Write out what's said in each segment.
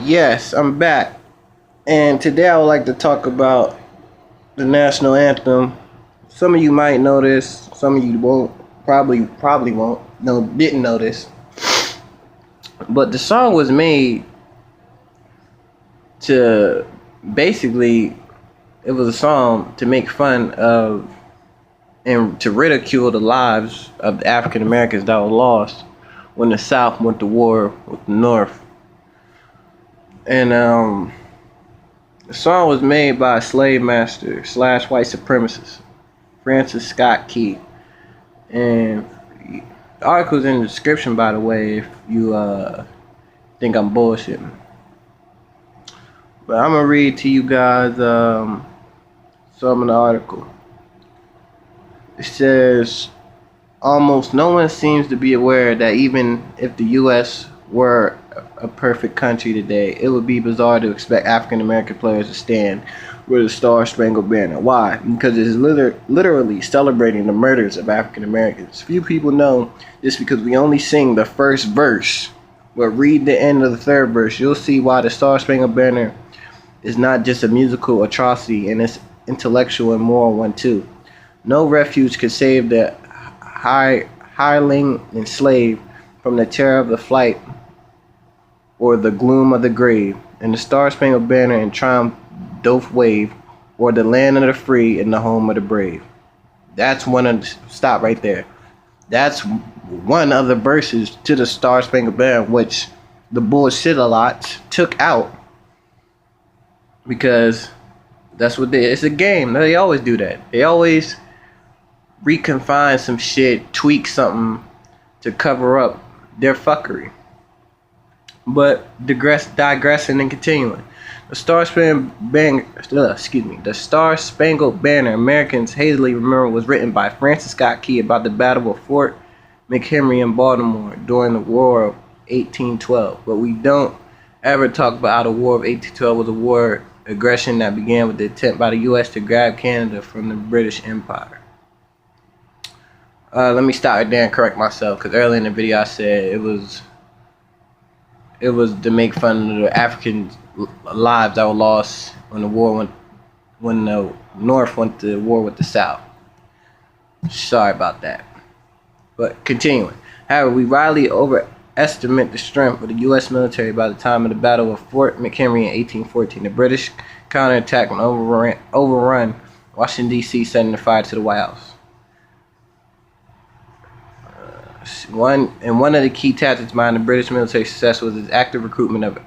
Yes, I'm back. And today I would like to talk about the national anthem. Some of you might know this, some of you won't. Probably won't. No, didn't know this. But the song was made to basically it was a song to make fun of and to ridicule the lives of the African Americans that were lost when the South went to war with the North. And the song was made by a slave master slash white supremacist, Francis Scott Key. And the article's in the description, by the way, if you think I'm bullshitting. But I'm gonna read to you guys some of the article. It says, almost no one seems to be aware that even if the U.S. were a perfect country today, it would be bizarre to expect African American players to stand with a Star Spangled Banner. Why? Because it is literally celebrating the murders of African Americans. Few people know this because we only sing the first verse, but read the end of the third verse. You'll see why the Star Spangled Banner is not just a musical atrocity, and it's intellectual and moral one too. No refuge could save the hireling enslaved from the terror of the flight or the gloom of the grave, and the Star Spangled Banner in triumph doth wave, or the land of the free and the home of the brave. That's stop right there. That's one of the verses to the Star Spangled Banner, which the bullshit a lot took out because that's what it's a game. They always do that. They always reconfine some shit, tweak something to cover up their fuckery. But digressing and continuing. The Star Spangled Banner Americans hazily remember was written by Francis Scott Key about the Battle of Fort McHenry in Baltimore during the War of 1812. But we don't ever talk about how the War of 1812 was a war aggression that began with the attempt by the U.S. to grab Canada from the British Empire. Let me stop right there and correct myself, because earlier in the video I said it was to make fun of the African lives that were lost when the North went to war with the South. Sorry about that. But continuing. However, we widely overestimate the strength of the U.S. military by the time of the Battle of Fort McHenry in 1814. The British counterattack and overrun Washington, D.C., setting the fire to the White House. One of the key tactics behind the British military success was its active recruitment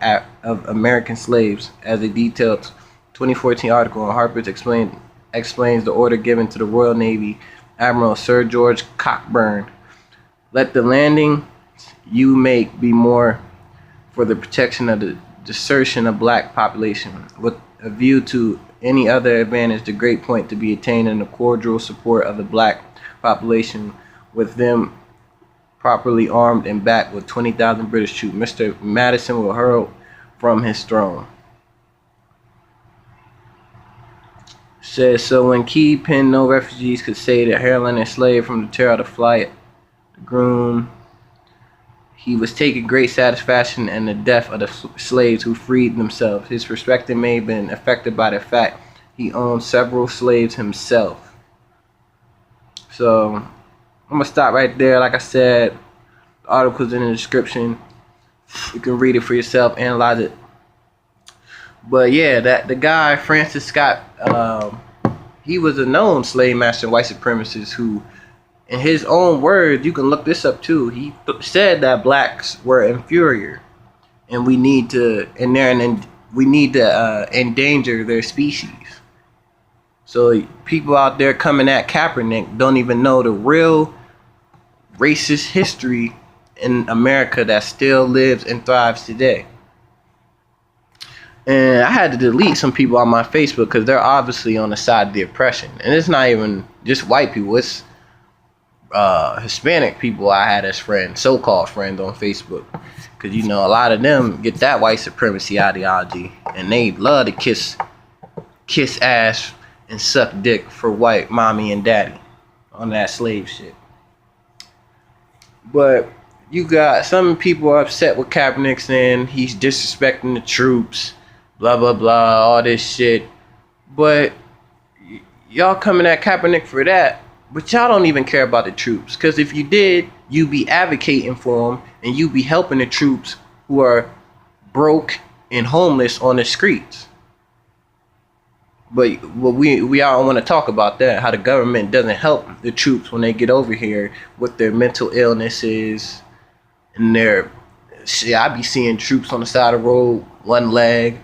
of American slaves, as a detailed 2014 article on Harper's explains the order given to the Royal Navy Admiral Sir George Cockburn. Let the landing you make be more for the protection of the desertion of black population, with a view to any other advantage, the great point to be attained in the cordial support of the black population, with them properly armed and backed with 20,000 British troops. Mr. Madison will hurl from his throne. Says, so when Key penned no refugees could say that hurling enslaved from the terror of the flight, the groom, he was taking great satisfaction in the death of the slaves who freed themselves. His perspective may have been affected by the fact he owned several slaves himself. So I'm gonna stop right there. Like I said, the article's in the description. You can read it for yourself, analyze it. But yeah, the guy Francis Scott, he was a known slave master, white supremacist who, in his own words, you can look this up too. He said that blacks were inferior, and we need to endanger their species. So people out there coming at Kaepernick don't even know the real racist history in America that still lives and thrives today. And I had to delete some people on my Facebook because they're obviously on the side of the oppression. And it's not even just white people. It's Hispanic people I had as friends, so-called friends on Facebook. Because, you know, a lot of them get that white supremacy ideology. And they love to kiss ass and suck dick for white mommy and daddy on that slave shit. But you got some people are upset with Kaepernick saying he's disrespecting the troops, blah blah blah, all this shit. But y'all coming at Kaepernick for that, but y'all don't even care about the troops. Because if you did, you'd be advocating for them and you'd be helping the troops who are broke and homeless on the streets. But we all want to talk about that, how the government doesn't help the troops when they get over here with their mental illnesses and their shit. I be seeing troops on the side of the road, one leg.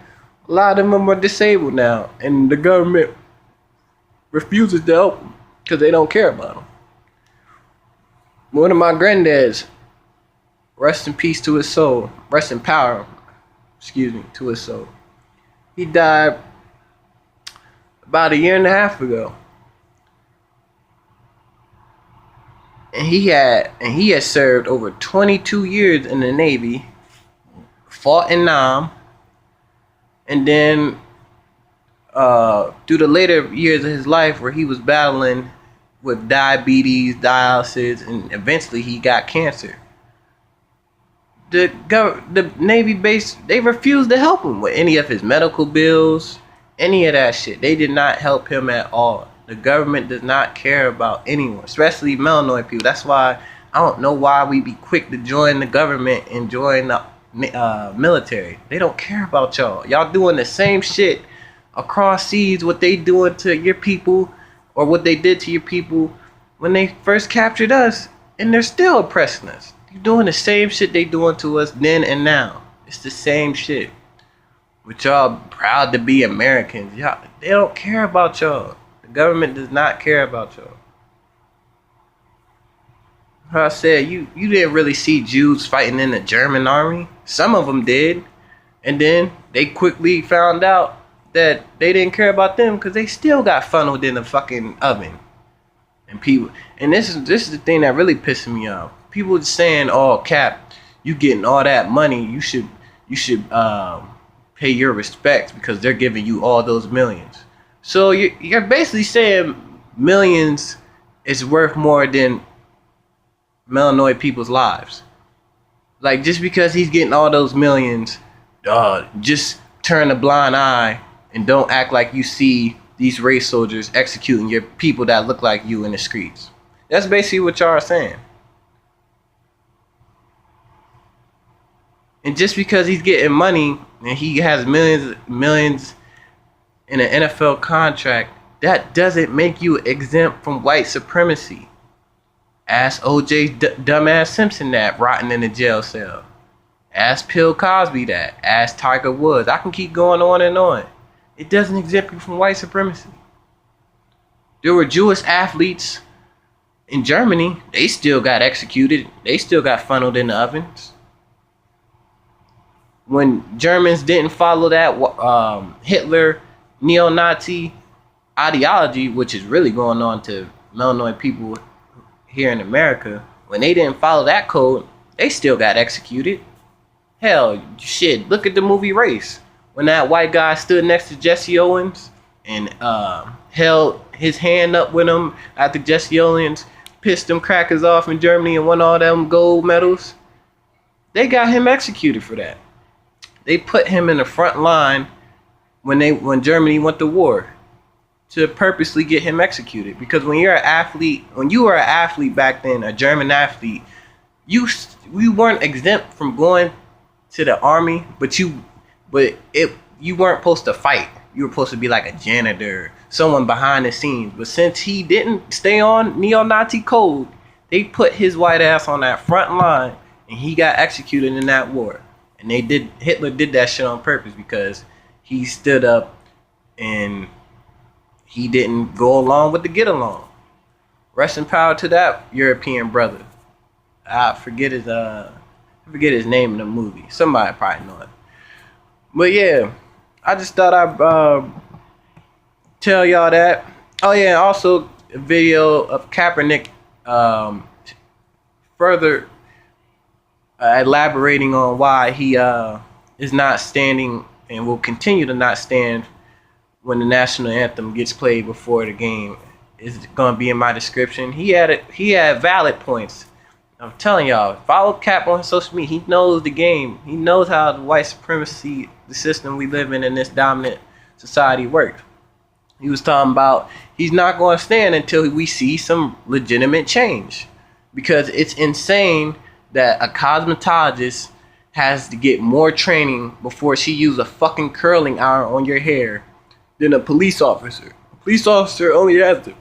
A lot of them are disabled now, and the government refuses to help them because they don't care about them. One of my granddads, rest in peace to his soul, rest in power, to his soul. He died about 1.5 years ago. And he had served over 22 years in the Navy, fought in Nam, and then through the later years of his life where he was battling with diabetes, dialysis, and eventually he got cancer. The Navy base, they refused to help him with any of his medical bills, any of that shit. They did not help him at all. The government does not care about anyone, especially melanoid people. That's why I don't know why we be quick to join the government and join the military. They don't care about y'all. Y'all doing the same shit across seas, what they doing to your people, or what they did to your people when they first captured us, and they're still oppressing us. You're doing the same shit they doing to us then and now. It's the same shit. But y'all proud to be Americans. Y'all, they don't care about y'all. The government does not care about y'all. How I said, you didn't really see Jews fighting in the German army. Some of them did. And then they quickly found out that they didn't care about them because they still got funneled in the fucking oven. And people, and this is the thing that really pissing me off. People just saying, "Oh, Cap, you getting all that money? You should pay your respects because they're giving you all those millions." So you're basically saying millions is worth more than melanoid people's lives. Like, just because he's getting all those millions, just turn a blind eye and don't act like you see these race soldiers executing your people that look like you in the streets. That's basically what y'all are saying. And just because he's getting money and he has millions in an NFL contract, that doesn't make you exempt from white supremacy. Ask O.J. dumbass Simpson that, rotting in a jail cell. Ask Bill Cosby that. Ask Tiger Woods. I can keep going on and on. It doesn't exempt you from white supremacy. There were Jewish athletes in Germany. They still got executed. They still got funneled in the ovens. When Germans didn't follow that Hitler neo-Nazi ideology, which is really going on to melanoid people here in America, when they didn't follow that code, they still got executed. Hell, shit, look at the movie Race. When that white guy stood next to Jesse Owens and held his hand up with him after Jesse Owens pissed them crackers off in Germany and won all them gold medals, they got him executed for that. They put him in the front line when Germany went to war to purposely get him executed. Because when you were an athlete back then, a German athlete, you weren't exempt from going to the army, but you weren't supposed to fight. You were supposed to be like a janitor, someone behind the scenes. But since he didn't stay on neo-Nazi code, they put his white ass on that front line, and he got executed in that war. And Hitler did that shit on purpose because he stood up and he didn't go along with the get along. Rest in power to that European brother. I forget his name in the movie. Somebody probably know it. But yeah, I just thought I'd tell y'all that. Oh yeah, and also a video of Kaepernick further elaborating on why he is not standing and will continue to not stand when the national anthem gets played before the game. Is going to be in my description. He had valid points I'm telling y'all, follow Cap on social media. He knows the game. He knows how the white supremacy, the system we live in this dominant society works. He was talking about he's not going to stand until we see some legitimate change. Because it's insane that a cosmetologist has to get more training before she uses a fucking curling iron on your hair than a police officer. A police officer only has to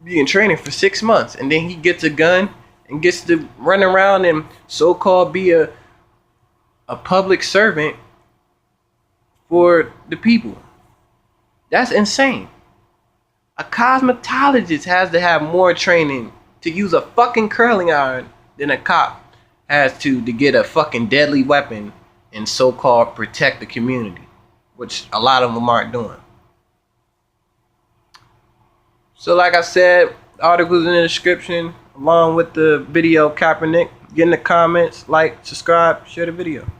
be in training for 6 months, and then he gets a gun and gets to run around and so-called be a public servant for the people. That's insane. A cosmetologist has to have more training to use a fucking curling iron than a cop has to get a fucking deadly weapon and so-called protect the community, which a lot of them aren't doing. So like I said, articles in the description along with the video. Kaepernick. Get in the comments, like, subscribe, share the video.